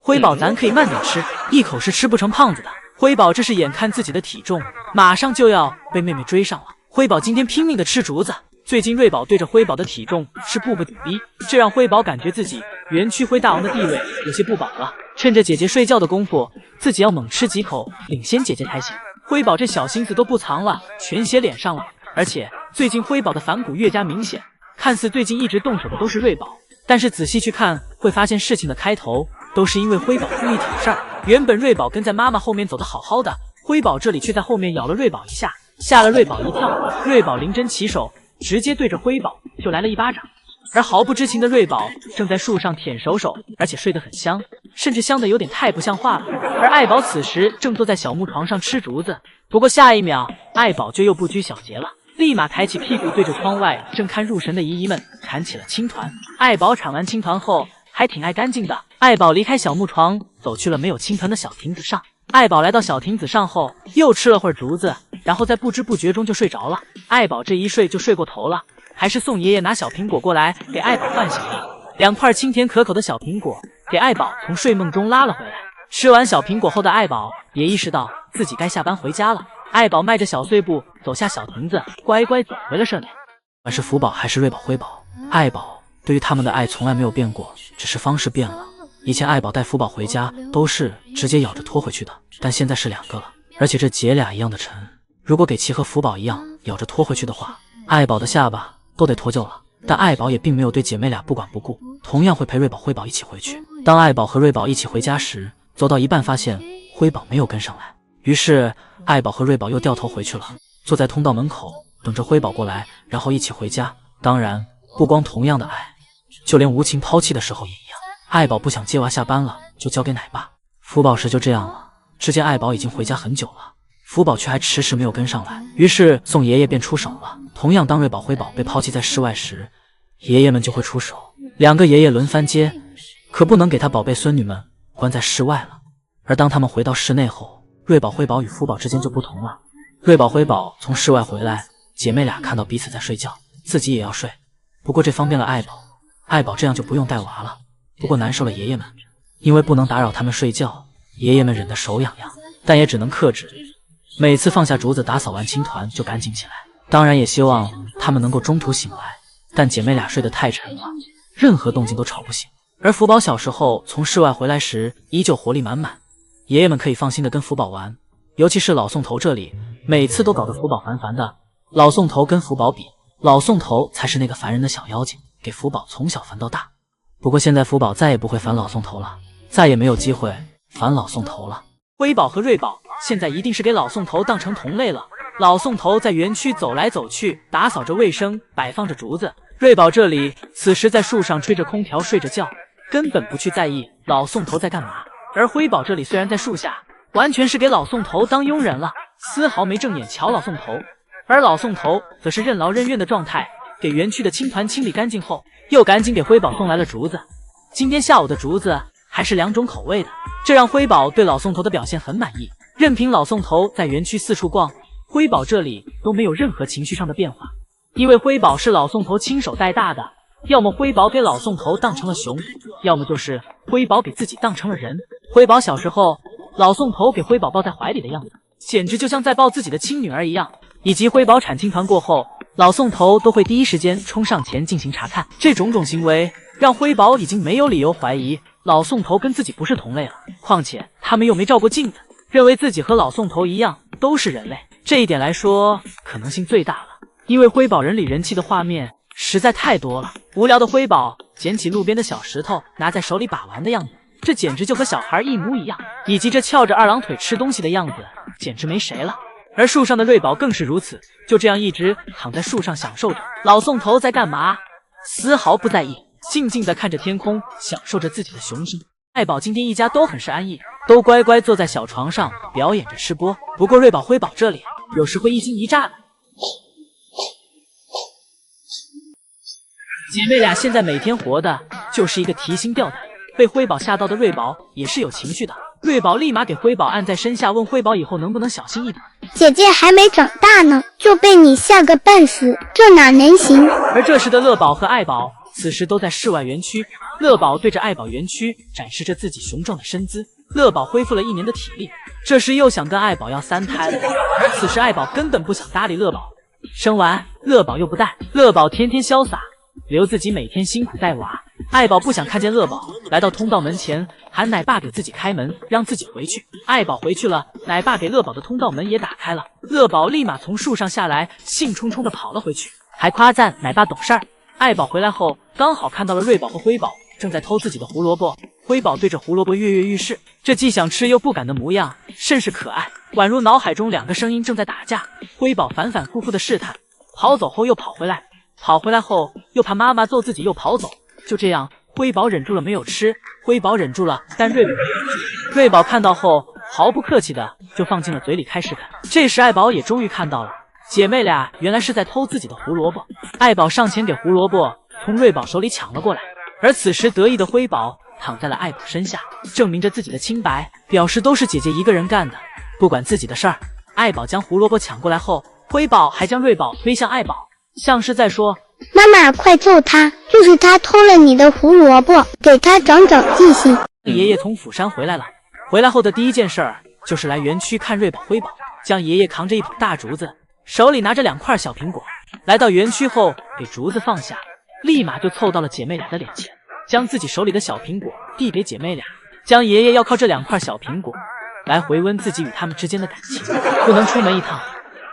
辉宝咱可以慢点吃，一口是吃不成胖子的。辉宝这是眼看自己的体重马上就要被妹妹追上了，辉宝今天拼命的吃竹子。最近瑞宝对着辉宝的体重是步步紧逼，这让辉宝感觉自己园区辉大王的地位有些不保了。趁着姐姐睡觉的功夫，自己要猛吃几口，领先姐姐才行。辉宝这小心思都不藏了，全写脸上了。而且最近辉宝的反骨越加明显，看似最近一直动手的都是瑞宝，但是仔细去看会发现事情的开头都是因为辉宝故意挑事儿。原本瑞宝跟在妈妈后面走得好好的，辉宝这里却在后面咬了瑞宝一下，吓了瑞宝一跳。瑞宝临阵起手，直接对着辉宝就来了一巴掌。而毫不知情的瑞宝正在树上舔手手，而且睡得很香，甚至香的有点太不像话了。而爱宝此时正坐在小木床上吃竹子，不过下一秒爱宝就又不拘小节了，立马抬起屁股对着窗外正看入神的姨姨们铲起了青团。爱宝铲完青团后还挺爱干净的，爱宝离开小木床走去了没有青团的小亭子上。爱宝来到小亭子上后又吃了会儿竹子，然后在不知不觉中就睡着了。爱宝这一睡就睡过头了，还是宋爷爷拿小苹果过来给爱宝唤醒了。2块清甜可口的小苹果给爱宝从睡梦中拉了回来。吃完小苹果后的爱宝也意识到自己该下班回家了，爱宝迈着小碎步走下小亭子，乖乖走回了舍内。不管是福宝还是瑞宝、辉宝，爱宝对于他们的爱从来没有变过，只是方式变了。以前爱宝带福宝回家都是直接咬着拖回去的，但现在是2个了，而且这姐俩一样的沉。如果给其和福宝一样咬着拖回去的话，爱宝的下巴都得脱臼了。但爱宝也并没有对姐妹俩不管不顾，同样会陪瑞宝、辉宝一起回去。当爱宝和瑞宝一起回家时，走到一半发现辉宝没有跟上来，于是爱宝和瑞宝又掉头回去了，坐在通道门口等着辉宝过来，然后一起回家。当然不光同样的爱，就连无情抛弃的时候也一样。爱宝不想接娃下班了，就交给奶爸。福宝时就这样了，只见爱宝已经回家很久了，福宝却还迟迟没有跟上来，于是宋爷爷便出手了。同样当瑞宝、辉宝被抛弃在室外时，爷爷们就会出手，2个爷爷轮番接，可不能给他宝贝孙女们关在室外了。而当他们回到室内后，瑞宝、辉宝与福宝之间就不同了。瑞宝、辉宝从室外回来，姐妹俩看到彼此在睡觉，自己也要睡，不过这方便了爱宝，爱宝这样就不用带娃了。不过难受了爷爷们，因为不能打扰他们睡觉，爷爷们忍得手痒痒，但也只能克制。每次放下竹子打扫完青团就赶紧起来，当然也希望他们能够中途醒来，但姐妹俩睡得太沉了，任何动静都吵不醒。而福宝小时候从室外回来时依旧活力满满，爷爷们可以放心的跟福宝玩，尤其是老宋头这里，每次都搞得福宝烦烦的。老宋头跟福宝比，老宋头才是那个烦人的小妖精，给福宝从小烦到大。不过现在福宝再也不会烦老宋头了，再也没有机会烦老宋头了。辉宝和瑞宝现在一定是给老宋头当成同类了。老宋头在园区走来走去，打扫着卫生，摆放着竹子。瑞宝这里此时在树上吹着空调睡着觉，根本不去在意老宋头在干嘛。而辉宝这里虽然在树下，完全是给老宋头当佣人了，丝毫没正眼瞧老宋头。而老宋头则是任劳任怨的状态，给园区的青团清理干净后，又赶紧给辉宝送来了竹子。今天下午的竹子还是2种口味的，这让辉宝对老宋头的表现很满意。任凭老宋头在园区四处逛，辉宝这里都没有任何情绪上的变化，因为辉宝是老宋头亲手带大的，要么辉宝给老宋头当成了熊，要么就是辉宝给自己当成了人。辉宝小时候，老宋头给辉宝抱在怀里的样子，简直就像在抱自己的亲女儿一样，以及辉宝铲青团过后，老宋头都会第一时间冲上前进行查看。这种行为让辉宝已经没有理由怀疑老宋头跟自己不是同类了，况且他们又没照过镜子，认为自己和老宋头一样都是人类，这一点来说可能性最大了。因为辉宝人里人气的画面实在太多了，无聊的辉宝捡起路边的小石头拿在手里把玩的样子，这简直就和小孩一模一样，以及这翘着2郎腿吃东西的样子简直没谁了。而树上的瑞宝更是如此，就这样一直躺在树上享受着老宋头在干嘛，丝毫不在意，静静地看着天空，享受着自己的雄心。爱宝今天一家都很是安逸，都乖乖坐在小床上表演着吃播。不过瑞宝、辉宝这里有时会一惊一乍的。姐妹俩现在每天活的就是一个提心吊胆，被辉宝吓到的瑞宝也是有情绪的。瑞宝立马给辉宝按在身下，问辉宝以后能不能小心一点。姐姐还没长大呢，就被你吓个半死，这哪能行？而这时的乐宝和爱宝此时都在室外园区，乐宝对着爱宝园区展示着自己雄壮的身姿。乐宝恢复了1年的体力，这时又想跟爱宝要3胎了，而此时爱宝根本不想搭理乐宝。生完乐宝又不带，乐宝天天潇洒，留自己每天辛苦带娃。爱宝不想看见乐宝，来到通道门前喊奶爸给自己开门，让自己回去。爱宝回去了，奶爸给乐宝的通道门也打开了，乐宝立马从树上下来，兴冲冲地跑了回去，还夸赞奶爸懂事儿。爱宝回来后刚好看到了瑞宝和辉宝正在偷自己的胡萝卜，辉宝对着胡萝卜跃跃欲试，这既想吃又不敢的模样甚是可爱，宛如脑海中2个声音正在打架。辉宝反反复复的试探，跑走后又跑回来，跑回来后又怕妈妈揍自己又跑走，就这样辉宝忍住了没有吃，辉宝忍住了，但瑞宝没忍住。瑞宝看到后毫不客气的就放进了嘴里开始啃。这时爱宝也终于看到了，姐妹俩原来是在偷自己的胡萝卜。爱宝上前给胡萝卜从瑞宝手里抢了过来，而此时得意的辉宝躺在了爱宝身下，证明着自己的清白，表示都是姐姐一个人干的，不管自己的事儿。爱宝将胡萝卜抢过来后，辉宝还将瑞宝推向爱宝，像是在说：妈妈快揍他，就是他偷了你的胡萝卜，给他长长记性。爷爷从釜山回来了，回来后的第一件事儿就是来园区看瑞宝辉宝。将爷爷扛着一捧大竹子，手里拿着2块小苹果，来到园区后给竹子放下，立马就凑到了姐妹俩的脸前，将自己手里的小苹果递给姐妹俩。将爷爷要靠这2块小苹果来回温自己与他们之间的感情，不能出门一趟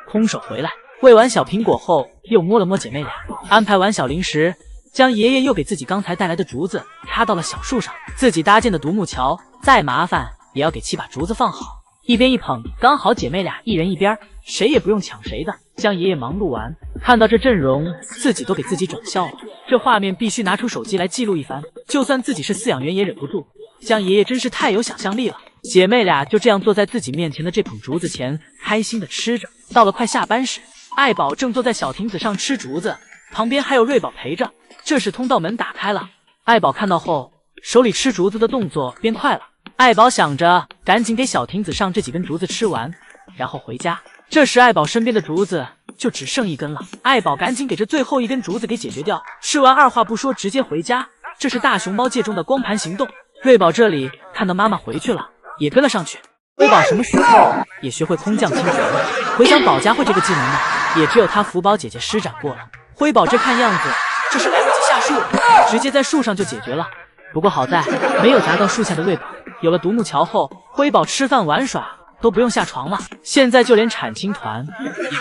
空手回来。喂完小苹果后，又摸了摸姐妹俩，安排完小零食，将爷爷又给自己刚才带来的竹子插到了小树上，自己搭建的独木桥再麻烦也要给7把竹子放好，一边一捧，刚好姐妹俩一人一边，谁也不用抢谁的。将爷爷忙碌完，看到这阵容，自己都给自己整笑了，这画面必须拿出手机来记录一番，就算自己是饲养员也忍不住。将爷爷真是太有想象力了。姐妹俩就这样坐在自己面前的这捧竹子前，开心的吃着。到了快下班时，爱宝正坐在小亭子上吃竹子，旁边还有瑞宝陪着。这时通道门打开了，爱宝看到后，手里吃竹子的动作变快了。爱宝想着赶紧给小亭子上这几根竹子吃完，然后回家。这时爱宝身边的竹子就只剩1根了，爱宝赶紧给这最后1根竹子给解决掉，吃完二话不说直接回家。这是大熊猫界中的光盘行动。瑞宝这里看到妈妈回去了，也跟了上去。辉宝什么时候也学会空降清泉了？回想保家会这个技能呢，也只有他福宝姐姐施展过了。辉宝这看样子这是来不及下树了，直接在树上就解决了。不过好在没有砸到树下的瑞宝。有了独木桥后，辉宝吃饭玩耍都不用下床了，现在就连产青团也没关系。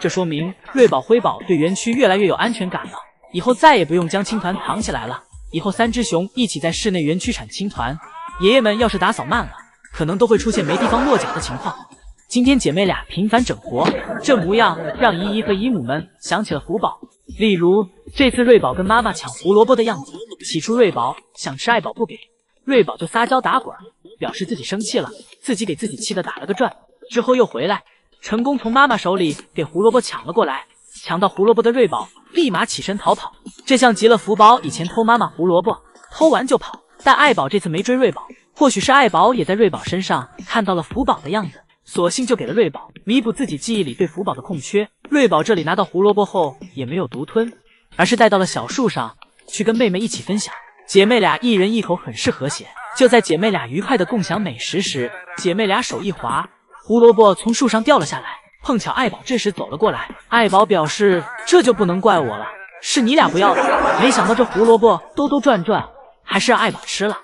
这说明瑞宝、辉宝对园区越来越有安全感了，以后再也不用将青团藏起来了。以后3只熊一起在室内园区产青团，爷爷们要是打扫慢了，可能都会出现没地方落脚的情况。今天姐妹俩频繁整活，这模样让姨姨和姨母们想起了福宝。例如这次瑞宝跟妈妈抢胡萝卜的样子，起初瑞宝想吃，爱宝不给，瑞宝就撒娇打滚，表示自己生气了，自己给自己气得打了个转，之后又回来，成功从妈妈手里给胡萝卜抢了过来。抢到胡萝卜的瑞宝立马起身逃跑，这像极了福宝以前偷妈妈胡萝卜，偷完就跑。但爱宝这次没追瑞宝，或许是爱宝也在瑞宝身上看到了福宝的样子，索性就给了瑞宝，弥补自己记忆里对福宝的空缺。瑞宝这里拿到胡萝卜后也没有独吞，而是带到了小树上去跟妹妹一起分享。姐妹俩一人一口，很是和谐。就在姐妹俩愉快的共享美食时，姐妹俩手一滑，胡萝卜从树上掉了下来。碰巧爱宝这时走了过来，爱宝表示这就不能怪我了，是你俩不要的。没想到这胡萝卜兜兜转转还是让爱宝吃了。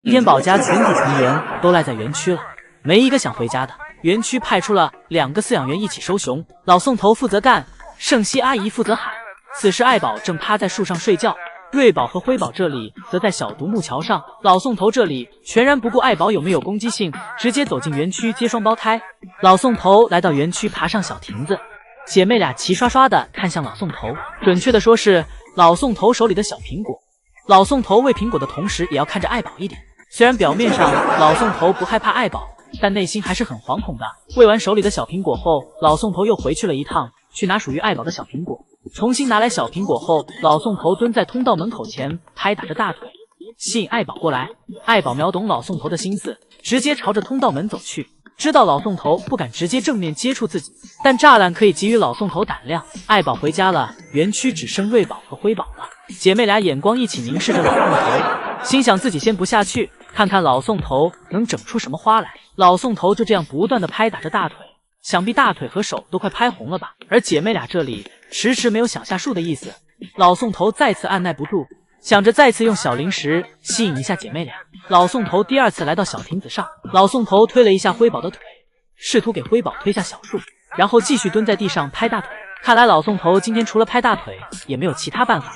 今天保家全体成员都赖在园区了，没一个想回家的。园区派出了2个饲养员一起收熊，老宋头负责干，圣熙阿姨负责喊。此时爱宝正趴在树上睡觉，瑞宝和辉宝这里则在小独木桥上，老宋头这里全然不顾爱宝有没有攻击性，直接走进园区接双胞胎。老宋头来到园区，爬上小亭子，姐妹俩齐刷刷的看向老宋头，准确的说是老宋头手里的小苹果。老宋头喂苹果的同时也要看着爱宝一点，虽然表面上老宋头不害怕爱宝，但内心还是很惶恐的。喂完手里的小苹果后，老宋头又回去了一趟，去拿属于爱宝的小苹果。重新拿来小苹果后，老宋头蹲在通道门口前，拍打着大腿，吸引爱宝过来。爱宝秒懂老宋头的心思，直接朝着通道门走去。知道老宋头不敢直接正面接触自己，但栅栏可以给予老宋头胆量。爱宝回家了，园区只剩瑞宝和辉宝了。姐妹俩眼光一起凝视着老宋头，心想自己先不下去，看看老宋头能整出什么花来。老宋头就这样不断的拍打着大腿，想必大腿和手都快拍红了吧。而姐妹俩这里迟迟没有想下树的意思，老宋头再次按耐不住，想着再次用小零食吸引一下姐妹俩。老宋头第二次来到小亭子上，老宋头推了一下辉宝的腿，试图给辉宝推下小树，然后继续蹲在地上拍大腿。看来老宋头今天除了拍大腿也没有其他办法，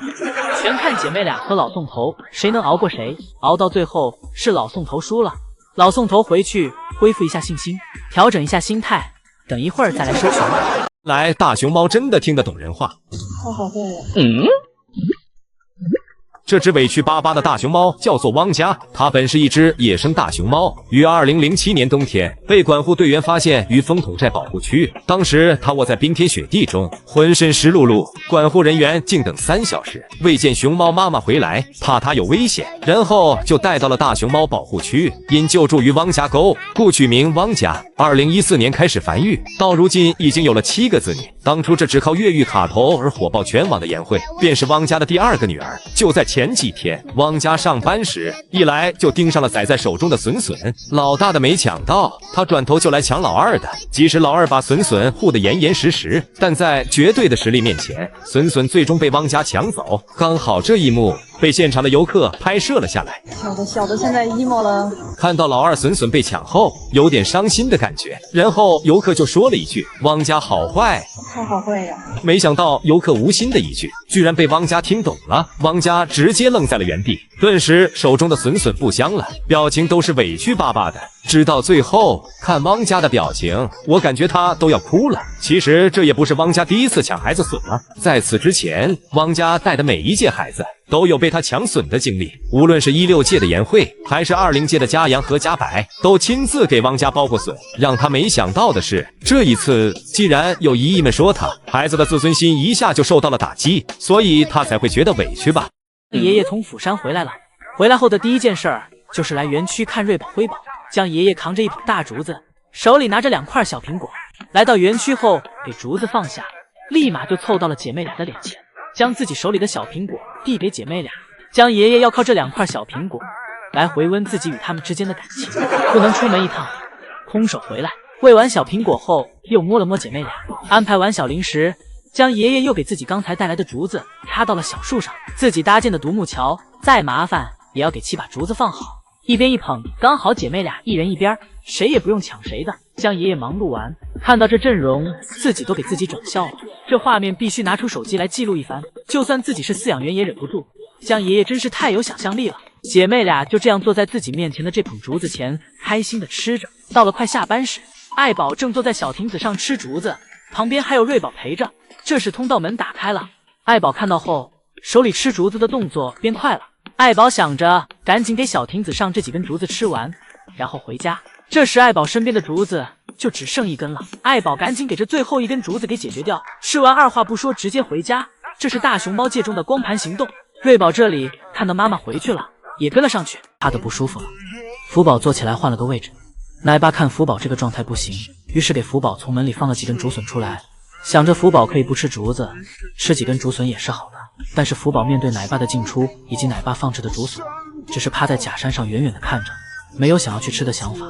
全看姐妹俩和老宋头谁能熬过谁。熬到最后是老宋头输了，老宋头回去恢复一下信心，调整一下心态，等一会儿再来收熊。来，大熊猫真的听得懂人话。好好会呀。这只委屈巴巴的大熊猫叫做汪家，它本是一只野生大熊猫，于2007年冬天被管护队员发现于风筒寨保护区。当时它卧在冰天雪地中，浑身湿漉漉，管护人员静等3小时，未见熊猫妈妈回来，怕它有危险，然后就带到了大熊猫保护区，因救助于汪家沟，故取名汪家。2014年开始繁育，到如今已经有了7个子女。当初这只靠越狱卡头而火爆全网的颜慧，便是汪家的第2个女儿。就在前几天，汪家上班时，一来就盯上了宰在手中的笋笋，老大的没抢到，他转头就来抢老二的。即使老二把笋笋护得严严实实，但在绝对的实力面前，笋笋最终被汪家抢走。刚好这一幕被现场的游客拍摄了下来。小的现在 emo 了。看到老二笋笋被抢后，有点伤心的感觉。然后游客就说了一句：“汪家好坏。”好会呀。没想到游客无心的一句，居然被汪家听懂了。汪家直接愣在了原地，顿时手中的笋笋不香了，表情都是委屈巴巴的。直到最后，看汪家的表情，我感觉他都要哭了。其实这也不是汪家第一次抢孩子笋了，在此之前，汪家带的每一届孩子都有被他抢笋的经历。无论是16届的颜慧，还是20届的嘉阳和嘉柏，都亲自给汪家包过笋。让他没想到的是，这一次既然有姨姨们说他孩子的自尊心一下就受到了打击，所以他才会觉得委屈吧。爷爷从釜山回来了，回来后的第一件事儿就是来园区看瑞宝辉宝。将爷爷扛着一捧大竹子，手里拿着2块小苹果，来到园区后给竹子放下，立马就凑到了姐妹俩的脸前，将自己手里的小苹果递给姐妹俩。将爷爷要靠这2块小苹果来回温自己与他们之间的感情，不能出门一趟空手回来。喂完小苹果后，又摸了摸姐妹俩，安排完小零食，将爷爷又给自己刚才带来的竹子插到了小树上，自己搭建的独木桥再麻烦也要给7把竹子放好。一边一捧，刚好姐妹俩一人一边，谁也不用抢谁的。将爷爷忙碌完，看到这阵容，自己都给自己整笑了。这画面必须拿出手机来记录一番，就算自己是饲养员也忍不住。将爷爷真是太有想象力了。姐妹俩就这样坐在自己面前的这捧竹子前，开心的吃着。到了快下班时，爱宝正坐在小亭子上吃竹子，旁边还有瑞宝陪着。这时通道门打开了，爱宝看到后，手里吃竹子的动作变快了。爱宝想着赶紧给小亭子上这几根竹子吃完，然后回家。这时爱宝身边的竹子就只剩1根了，爱宝赶紧给这最后1根竹子给解决掉，吃完二话不说直接回家。这是大熊猫界中的光盘行动。瑞宝这里看到妈妈回去了，也跟了上去，怕得不舒服了。福宝坐起来换了个位置，奶爸看福宝这个状态不行，于是给福宝从门里放了几根竹笋出来，想着福宝可以不吃竹子，吃几根竹笋也是好的。但是福宝面对奶爸的进出以及奶爸放置的竹笋，只是趴在假山上远远的看着，没有想要去吃的想法。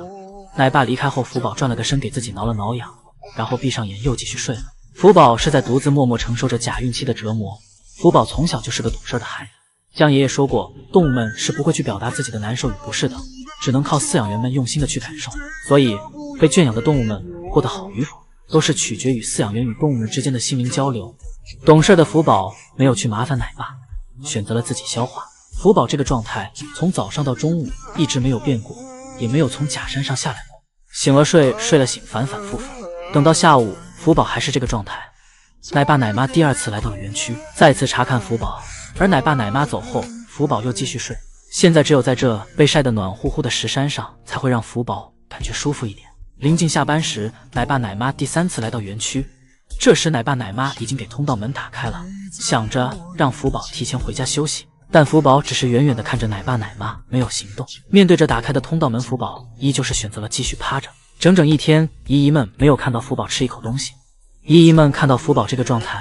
奶爸离开后，福宝转了个身给自己挠了挠痒，然后闭上眼又继续睡了。福宝是在独自默默承受着假孕期的折磨。福宝从小就是个懂事的孩子，江爷爷说过，动物们是不会去表达自己的难受与不适的，只能靠饲养员们用心的去感受。所以被圈养的动物们过得好与否，都是取决于饲养员与动物们之间的心灵交流。懂事的福宝没有去麻烦奶爸，选择了自己消化。福宝这个状态从早上到中午一直没有变过，也没有从假山上下来过，醒了睡，睡了醒，反反复复。等到下午，福宝还是这个状态。奶爸奶妈第2次来到了园区，再次查看福宝，而奶爸奶妈走后，福宝又继续睡。现在只有在这被晒得暖乎乎的石山上，才会让福宝感觉舒服一点。临近下班时，奶爸奶妈第3次来到园区，这时奶爸奶妈已经给通道门打开了，想着让福宝提前回家休息，但福宝只是远远地看着奶爸奶妈，没有行动。面对着打开的通道门，福宝依旧是选择了继续趴着。整整1天，姨姨们没有看到福宝吃一口东西。姨姨们看到福宝这个状态，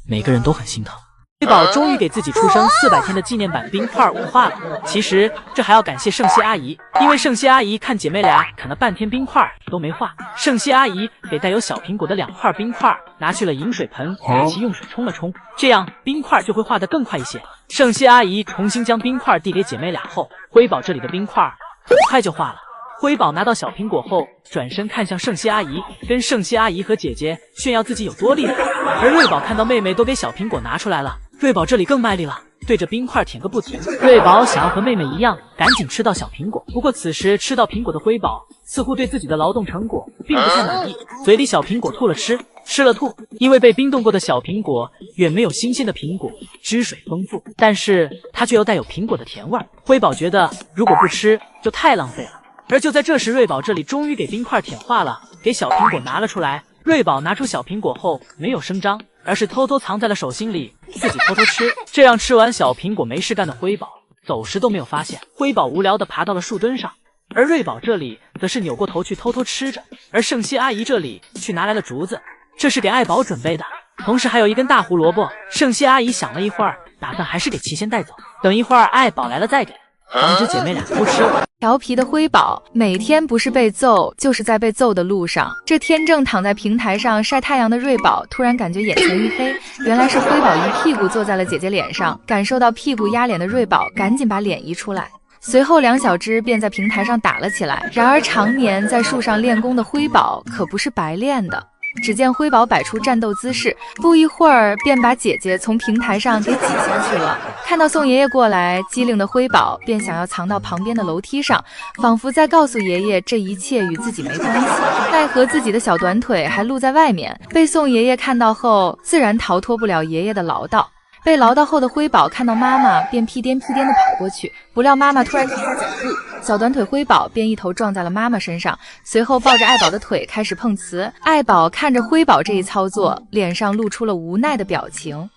每个人都很心疼。辉宝终于给自己出生400天的纪念版冰块舞化了。其实这还要感谢圣熙阿姨，因为圣熙阿姨看姐妹俩啃了半天冰块都没化，圣熙阿姨给带有小苹果的2块冰块拿去了饮水盆，给其用水冲了冲，这样冰块就会化得更快一些。圣熙阿姨重新将冰块递给姐妹俩后，辉宝这里的冰块很快就化了。辉宝拿到小苹果后，转身看向圣熙阿姨，跟圣熙阿姨和姐姐炫耀自己有多厉害。而瑞宝看到妹妹都给小苹果拿出来了，瑞宝这里更卖力了，对着冰块舔个不停。瑞宝想要和妹妹一样，赶紧吃到小苹果。不过此时吃到苹果的辉宝似乎对自己的劳动成果并不太满意，嘴里小苹果吐了吃，吃了吐。因为被冰冻过的小苹果远没有新鲜的苹果汁水丰富，但是它却又带有苹果的甜味。辉宝觉得如果不吃就太浪费了。而就在这时，瑞宝这里终于给冰块舔化了，给小苹果拿了出来。瑞宝拿出小苹果后没有声张，而是偷偷藏在了手心里，自己偷偷吃。这样吃完小苹果没事干的辉宝走时都没有发现。辉宝无聊地爬到了树墩上，而瑞宝这里则是扭过头去偷偷吃着。而圣熙阿姨这里去拿来了竹子，这是给爱宝准备的，同时还有一根大胡萝卜。圣熙阿姨想了一会儿，打算还是给其先带走，等一会儿爱宝来了再给，防止姐妹俩偷吃了。调皮的辉宝每天不是被揍，就是在被揍的路上。这天正躺在平台上晒太阳的瑞宝突然感觉眼前一黑，原来是辉宝一屁股坐在了姐姐脸上。感受到屁股压脸的瑞宝赶紧把脸移出来，随后2小只便在平台上打了起来。然而常年在树上练功的辉宝可不是白练的。只见辉宝摆出战斗姿势，不一会儿便把姐姐从平台上给挤下去了。看到宋爷爷过来，机灵的辉宝便想要藏到旁边的楼梯上，仿佛在告诉爷爷这一切与自己没关系。奈何自己的小短腿还露在外面，被宋爷爷看到后，自然逃脱不了爷爷的唠叨。被唠叨后的辉宝看到妈妈，便屁颠屁颠地跑过去，不料妈妈突然停下脚步，小短腿辉宝便一头撞在了妈妈身上，随后抱着爱宝的腿开始碰瓷。爱宝看着辉宝这一操作，脸上露出了无奈的表情。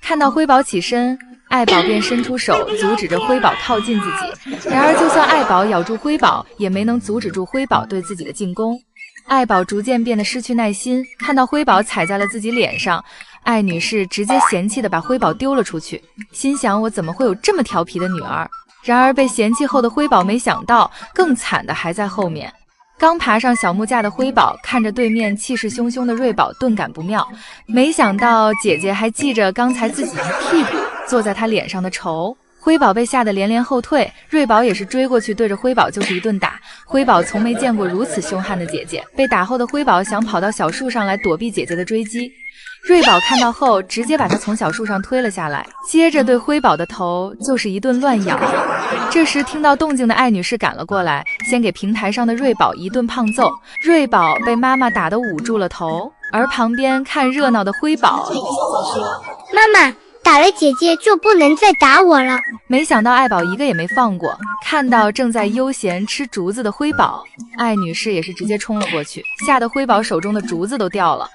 看到辉宝起身，爱宝便伸出手阻止着辉宝靠近自己，然而就算爱宝咬住辉宝，也没能阻止住辉宝对自己的进攻。爱宝逐渐变得失去耐心，看到辉宝踩在了自己脸上，艾女士直接嫌弃地把辉宝丢了出去，心想我怎么会有这么调皮的女儿。然而被嫌弃后的辉宝没想到，更惨的还在后面。刚爬上小木架的辉宝看着对面气势汹汹的瑞宝，顿感不妙，没想到姐姐还记着刚才自己一屁股坐在她脸上的仇。辉宝被吓得连连后退，瑞宝也是追过去对着辉宝就是一顿打。辉宝从没见过如此凶悍的姐姐，被打后的辉宝想跑到小树上来躲避姐姐的追击。瑞宝看到后直接把他从小树上推了下来，接着对辉宝的头就是一顿乱咬。这时听到动静的艾女士赶了过来，先给平台上的瑞宝一顿胖揍。瑞宝被妈妈打得捂住了头，而旁边看热闹的辉宝妈妈，打了姐姐就不能再打我了。没想到爱宝一个也没放过，看到正在悠闲吃竹子的辉宝，艾女士也是直接冲了过去，吓得辉宝手中的竹子都掉了。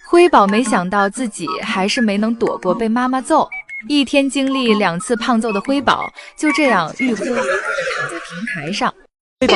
辉宝没想到自己还是没能躲过被妈妈揍，一天经历2次胖揍的辉宝就这样欲哭无泪地躺在平台上。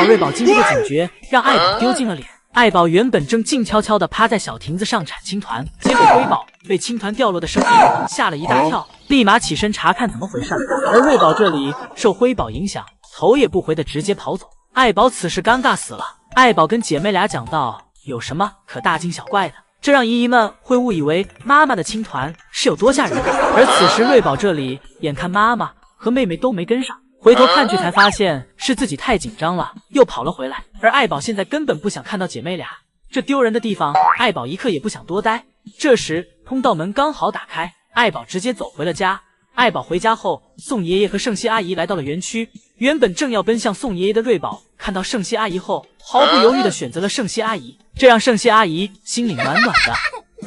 瑞宝经历的警觉让爱宝丢尽了脸。爱宝原本正静悄悄地趴在小亭子上铲青团，结果辉宝被青团掉落的声音吓了一大跳，立马起身查看怎么回事。而瑞宝这里受辉宝影响，头也不回的直接跑走。爱宝此时尴尬死了。爱宝跟姐妹俩讲道，有什么可大惊小怪的，这让姨姨们会误以为妈妈的青团是有多吓人。而此时瑞宝这里眼看妈妈和妹妹都没跟上，回头看去才发现是自己太紧张了，又跑了回来。而爱宝现在根本不想看到姐妹俩这丢人的地方，爱宝一刻也不想多待。这时通道门刚好打开，爱宝直接走回了家。爱宝回家后，宋爷爷和圣熙阿姨来到了园区。原本正要奔向宋爷爷的瑞宝看到圣熙阿姨后，毫不犹豫地选择了圣熙阿姨，这让圣熙阿姨心里暖暖的。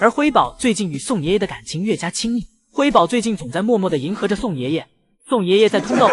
而辉宝最近与宋爷爷的感情越加亲密，辉宝最近总在默默地迎合着宋爷爷。宋爷爷在通道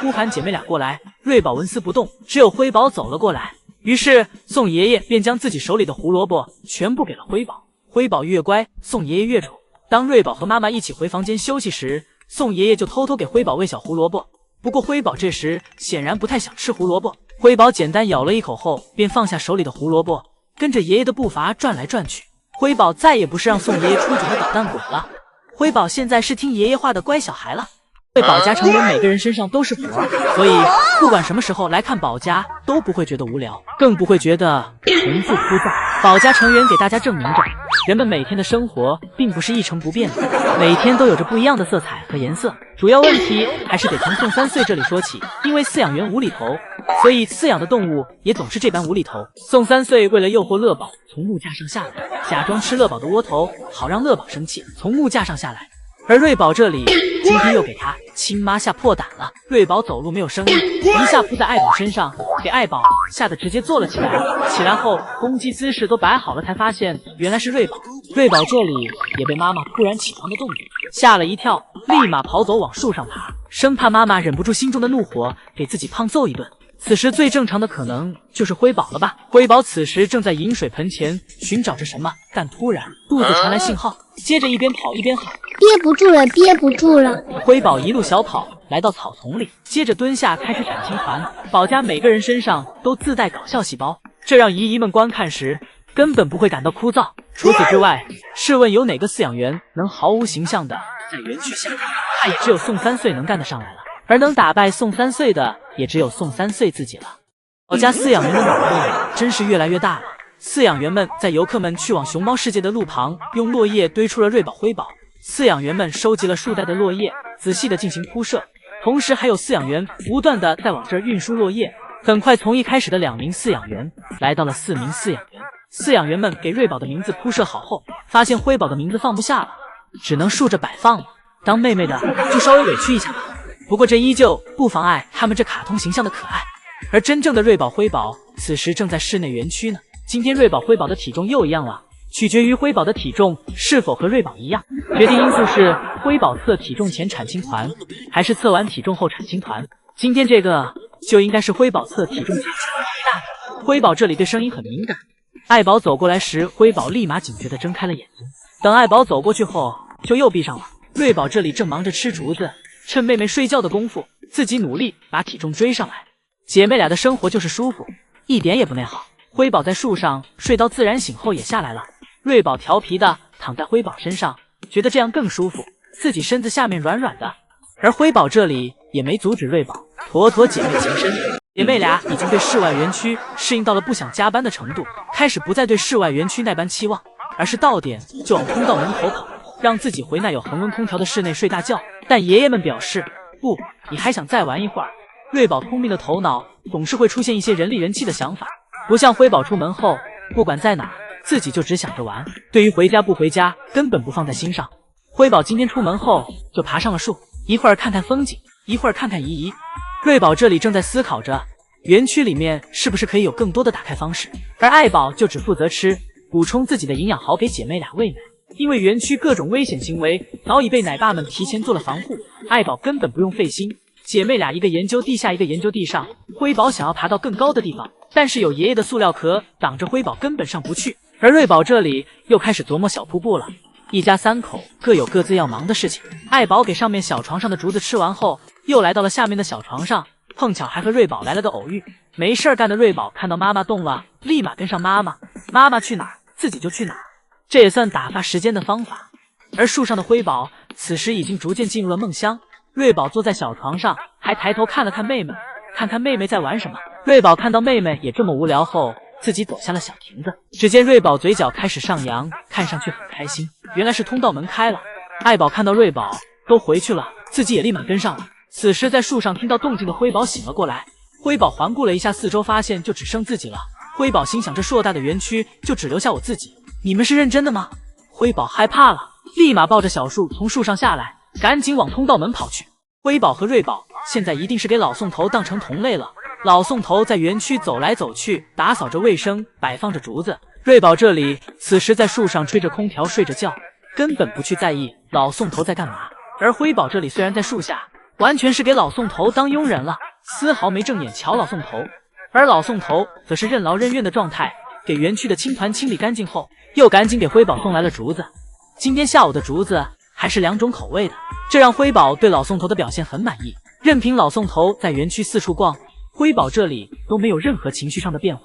呼喊姐妹俩过来，瑞宝纹丝不动，只有辉宝走了过来。于是宋爷爷便将自己手里的胡萝卜全部给了辉宝。辉宝越乖，宋爷爷越宠。当瑞宝和妈妈一起回房间休息时，宋爷爷就偷偷给辉宝喂小胡萝卜。不过辉宝这时显然不太想吃胡萝卜，辉宝简单咬了一口后便放下手里的胡萝卜，跟着爷爷的步伐转来转去。辉宝再也不是让宋爷爷出主的捣蛋鬼了。辉宝现在是听爷爷话的乖小孩了。对宝家成员每个人身上都是福儿，所以不管什么时候来看宝家都不会觉得无聊，更不会觉得重复枯燥。宝家成员给大家证明着，人们每天的生活并不是一成不变的，每天都有着不一样的色彩和颜色。主要问题还是得从宋三岁这里说起，因为饲养员无厘头，所以饲养的动物也总是这般无厘头。宋三岁为了诱惑乐宝从木架上下来，假装吃乐宝的窝头，好让乐宝生气，从木架上下来。而瑞宝这里今天又给他亲妈吓破胆了，瑞宝走路没有声音，一下扑在爱宝身上，给爱宝吓得直接坐了起来。起来后攻击姿势都摆好了，才发现原来是瑞宝。瑞宝这里也被妈妈突然起床的动静吓了一跳，立马跑走往树上爬，生怕妈妈忍不住心中的怒火给自己胖揍一顿。此时最正常的可能就是辉宝了吧？辉宝此时正在饮水盆前寻找着什么，但突然肚子传来信号，接着一边跑一边喊：憋不住了，憋不住了！辉宝一路小跑来到草丛里，接着蹲下开始产青团。宝家每个人身上都自带搞笑细胞，这让姨姨们观看时根本不会感到枯燥。除此之外，试问有哪个饲养员能毫无形象的在园区下？他也只有宋三岁能干得上来了。而能打败宋三岁的，也只有宋三岁自己了。宝家饲养员的脑洞真是越来越大了。饲养员们在游客们去往熊猫世界的路旁，用落叶堆出了瑞宝辉宝。饲养员们收集了数袋的落叶，仔细的进行铺设，同时还有饲养员不断的在往这儿运输落叶。很快，从一开始的2名饲养员，来到了4名饲养员。饲养员们给瑞宝的名字铺设好后，发现辉宝的名字放不下了，只能竖着摆放了。当妹妹的就稍微委屈一下吧。不过这依旧不妨碍他们这卡通形象的可爱。而真正的瑞宝辉宝此时正在室内园区呢。今天瑞宝辉宝的体重又一样了，取决于辉宝的体重是否和瑞宝一样，决定因素是辉宝测体重前产青团，还是测完体重后产青团。今天这个就应该是辉宝测体重前产青团大。辉宝这里对声音很敏感，爱宝走过来时，辉宝立马警觉地睁开了眼睛。等爱宝走过去后，就又闭上了。瑞宝这里正忙着吃竹子，趁妹妹睡觉的功夫，自己努力把体重追上来。姐妹俩的生活就是舒服，一点也不内耗。辉宝在树上睡到自然醒后也下来了，瑞宝调皮的躺在辉宝身上，觉得这样更舒服，自己身子下面软软的。而辉宝这里也没阻止瑞宝，妥妥姐妹情深。姐妹俩已经对室外园区适应到了不想加班的程度，开始不再对室外园区那般期望，而是到点就往通道门口跑，让自己回那有恒温空调的室内睡大觉。但爷爷们表示，不，你还想再玩一会儿。瑞宝聪明的头脑总是会出现一些人力人气的想法，不像辉宝出门后不管在哪自己就只想着玩，对于回家不回家根本不放在心上。辉宝今天出门后就爬上了树，一会儿看看风景，一会儿看看姨姨。瑞宝这里正在思考着园区里面是不是可以有更多的打开方式，而爱宝就只负责吃，补充自己的营养，好给姐妹俩喂奶。因为园区各种危险行为早已被奶爸们提前做了防护，爱宝根本不用费心。姐妹俩一个研究地下，一个研究地上。辉宝想要爬到更高的地方，但是有爷爷的塑料壳挡着，辉宝根本上不去。而瑞宝这里又开始琢磨小瀑布了。一家3口各有各自要忙的事情。爱宝给上面小床上的竹子吃完后，又来到了下面的小床上，碰巧还和瑞宝来了个偶遇。没事干的瑞宝看到妈妈动了，立马跟上妈妈，妈妈去哪儿自己就去哪儿，这也算打发时间的方法。而树上的辉宝此时已经逐渐进入了梦乡。瑞宝坐在小床上，还抬头看了看妹妹，看看妹妹在玩什么。瑞宝看到妹妹也这么无聊后，自己走下了小亭子。只见瑞宝嘴角开始上扬，看上去很开心，原来是通道门开了。爱宝看到瑞宝都回去了，自己也立马跟上了。此时在树上听到动静的辉宝醒了过来，辉宝环顾了一下四周，发现就只剩自己了。辉宝心想，这硕大的园区就只留下我自己，你们是认真的吗？辉宝害怕了，立马抱着小树从树上下来，赶紧往通道门跑去。辉宝和瑞宝现在一定是给老宋头当成同类了。老宋头在园区走来走去，打扫着卫生，摆放着竹子。瑞宝这里此时在树上吹着空调睡着觉，根本不去在意老宋头在干嘛。而辉宝这里虽然在树下，完全是给老宋头当佣人了，丝毫没正眼瞧老宋头。而老宋头则是任劳任怨的状态，给园区的青团清理干净后，又赶紧给辉宝送来了竹子。今天下午的竹子还是2种口味的，这让辉宝对老宋头的表现很满意。任凭老宋头在园区四处逛，辉宝这里都没有任何情绪上的变化，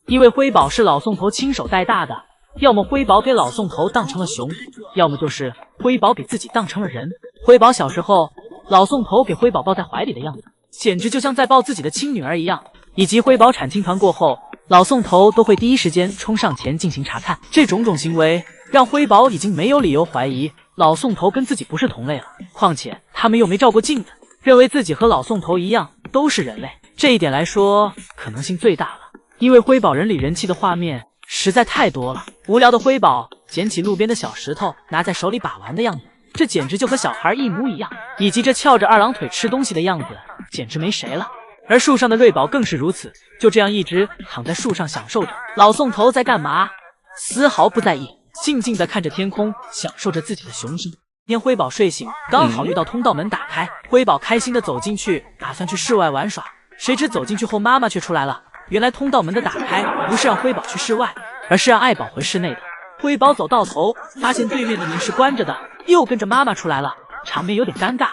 因为辉宝是老宋头亲手带大的，要么辉宝给老宋头当成了熊，要么就是辉宝给自己当成了人。辉宝小时候，老宋头给辉宝抱在怀里的样子，简直就像在抱自己的亲女儿一样。以及辉宝产青团过后，老宋头都会第一时间冲上前进行查看。这种行为让辉宝已经没有理由怀疑老宋头跟自己不是同类了。况且他们又没照过镜子，认为自己和老宋头一样都是人类。这一点来说，可能性最大了。因为辉宝人里人气的画面实在太多了。无聊的辉宝捡起路边的小石头，拿在手里把玩的样子，这简直就和小孩一模一样。以及这翘着二郎腿吃东西的样子，简直没谁了。而树上的瑞宝更是如此，就这样一直躺在树上享受着。老宋头在干嘛？丝毫不在意，静静地看着天空，享受着自己的雄心。天辉宝睡醒，刚好遇到通道门打开，辉宝开心地走进去，打算去室外玩耍。谁知走进去后，妈妈却出来了。原来通道门的打开不是让辉宝去室外，而是让爱宝回室内的。辉宝走到头，发现对面的门是关着的，又跟着妈妈出来了，场面有点尴尬。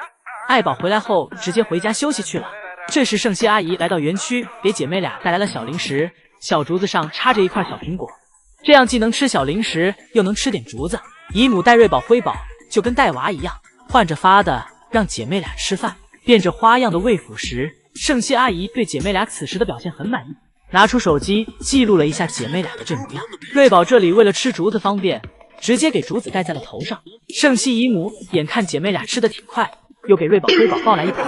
爱宝回来后直接回家休息去了。这时圣熙阿姨来到园区，给姐妹俩带来了小零食，小竹子上插着一块小苹果，这样既能吃小零食，又能吃点竹子。姨母带瑞宝辉宝就跟带娃一样，换着法的让姐妹俩吃饭，变着花样的喂辅食。圣熙阿姨对姐妹俩此时的表现很满意，拿出手机记录了一下姐妹俩的这模样。瑞宝这里为了吃竹子方便，直接给竹子盖在了头上。圣熙姨母眼看姐妹俩吃的挺快，又给瑞宝辉宝抱来一盘。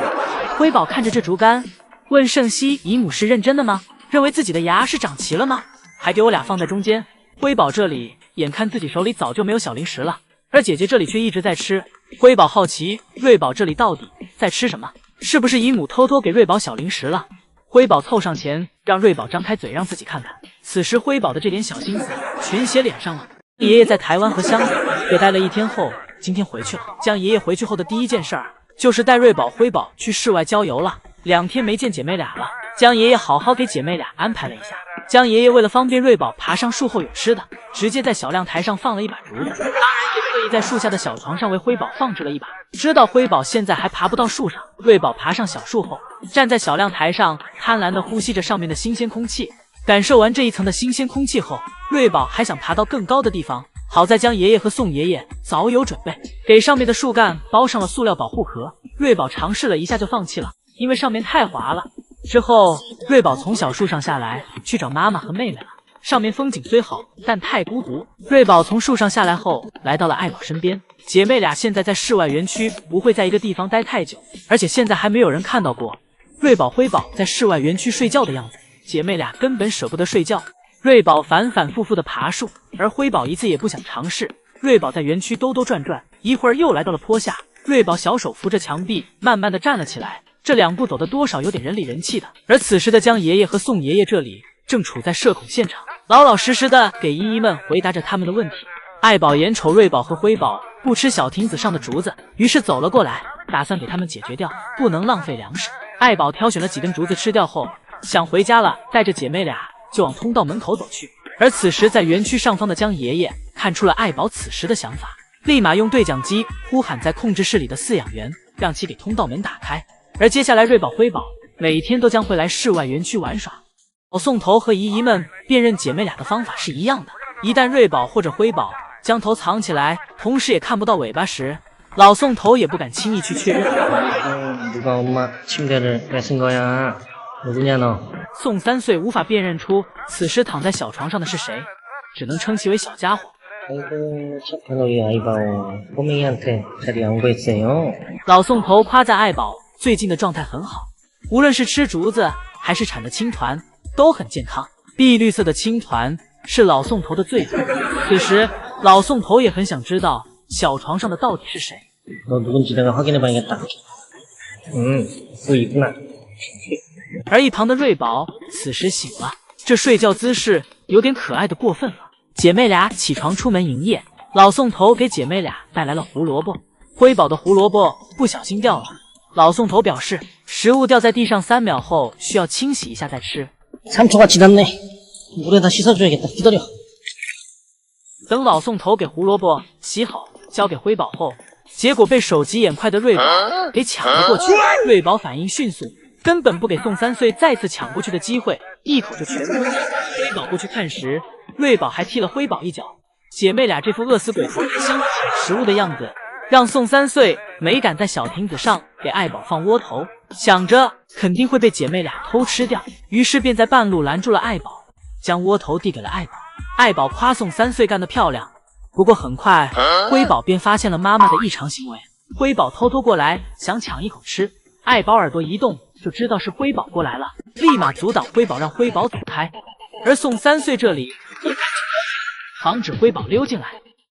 辉宝看着这竹竿，问圣熙姨母是认真的吗？认为自己的牙是长齐了吗？还给我俩放在中间。辉宝这里眼看自己手里早就没有小零食了，而姐姐这里却一直在吃。辉宝好奇瑞宝这里到底在吃什么，是不是姨母偷偷给瑞宝小零食了？辉宝凑上前让瑞宝张开嘴让自己看看。此时辉宝的这点小心思全写脸上了。爷爷在台湾和香港也待了1天后，今天回去了。江爷爷回去后的第一件事儿就是带瑞宝辉宝去室外郊游了。2天没见姐妹俩了，江爷爷好好给姐妹俩安排了一下。江爷爷为了方便瑞宝爬上树后有吃的，直接在小亮台上放了一把竹子，当然也特意在树下的小床上为辉宝放置了一把。知道辉宝现在还爬不到树上，瑞宝爬上小树后，站在小亮台上，贪婪地呼吸着上面的新鲜空气。感受完这一层的新鲜空气后，瑞宝还想爬到更高的地方。好在江爷爷和宋爷爷早有准备，给上面的树干包上了塑料保护壳。瑞宝尝试了一下就放弃了，因为上面太滑了。之后瑞宝从小树上下来去找妈妈和妹妹了。上面风景虽好，但太孤独。瑞宝从树上下来后来到了爱宝身边。姐妹俩现在在室外园区，不会在一个地方待太久，而且现在还没有人看到过瑞宝辉宝在室外园区睡觉的样子。姐妹俩根本舍不得睡觉。瑞宝反反复复的爬树，而辉宝一次也不想尝试。瑞宝在园区兜兜转转，一会儿又来到了坡下。瑞宝小手扶着墙壁，慢慢的站了起来。这2步走的多少有点人里人气的。而此时的江爷爷和宋爷爷这里正处在社恐现场，老老实实的给姨姨们回答着他们的问题。爱宝眼瞅瑞宝和辉宝不吃小亭子上的竹子，于是走了过来，打算给他们解决掉，不能浪费粮食。爱宝挑选了几根竹子吃掉后，想回家了，带着姐妹俩就往通道门口走去。而此时在园区上方的江爷爷看出了爱宝此时的想法，立马用对讲机呼喊在控制室里的饲养员，让其给通道门打开。而接下来瑞宝辉宝每天都将会来室外园区玩耍。老宋头和姨姨们辨认姐妹俩的方法是一样的，一旦瑞宝或者辉宝将头藏起来，同时也看不到尾巴时，老宋头也不敢轻易去确认。宋3岁无法辨认出此时躺在小床上的是谁，只能称其为小家伙。老宋头夸赞爱宝最近的状态很好，无论是吃竹子还是产的青团都很健康。碧绿色的青团是老宋头的最爱。此时老宋头也很想知道小床上的到底是谁。而一旁的瑞宝此时醒了，这睡觉姿势有点可爱的过分了。姐妹俩起床出门营业，老宋头给姐妹俩带来了胡萝卜。辉宝的胡萝卜不小心掉了，老宋头表示食物掉在地上3秒后需要清洗一下再吃。3초가 지났네. 물에다 씻어줘야겠다. 기다려. 等老宋头给胡萝卜洗好交给辉宝后，结果被手疾眼快的瑞宝给抢了过去。瑞宝反应迅速，根本不给宋3岁再次抢过去的机会，一口就全吞了。辉宝过去看时，瑞宝还踢了辉宝一脚，姐妹俩这副饿死鬼活人相抢食物的样子，让宋3岁没敢在小亭子上给爱宝放窝头，想着肯定会被姐妹俩偷吃掉，于是便在半路拦住了爱宝，将窝头递给了爱宝。爱宝夸宋3岁干得漂亮，不过很快辉宝便发现了妈妈的异常行为。辉宝偷偷过来想抢一口吃，爱宝耳朵一动就知道是辉宝过来了，立马阻挡辉宝，让辉宝走开。而宋3岁这里也赶紧防止辉宝溜进来。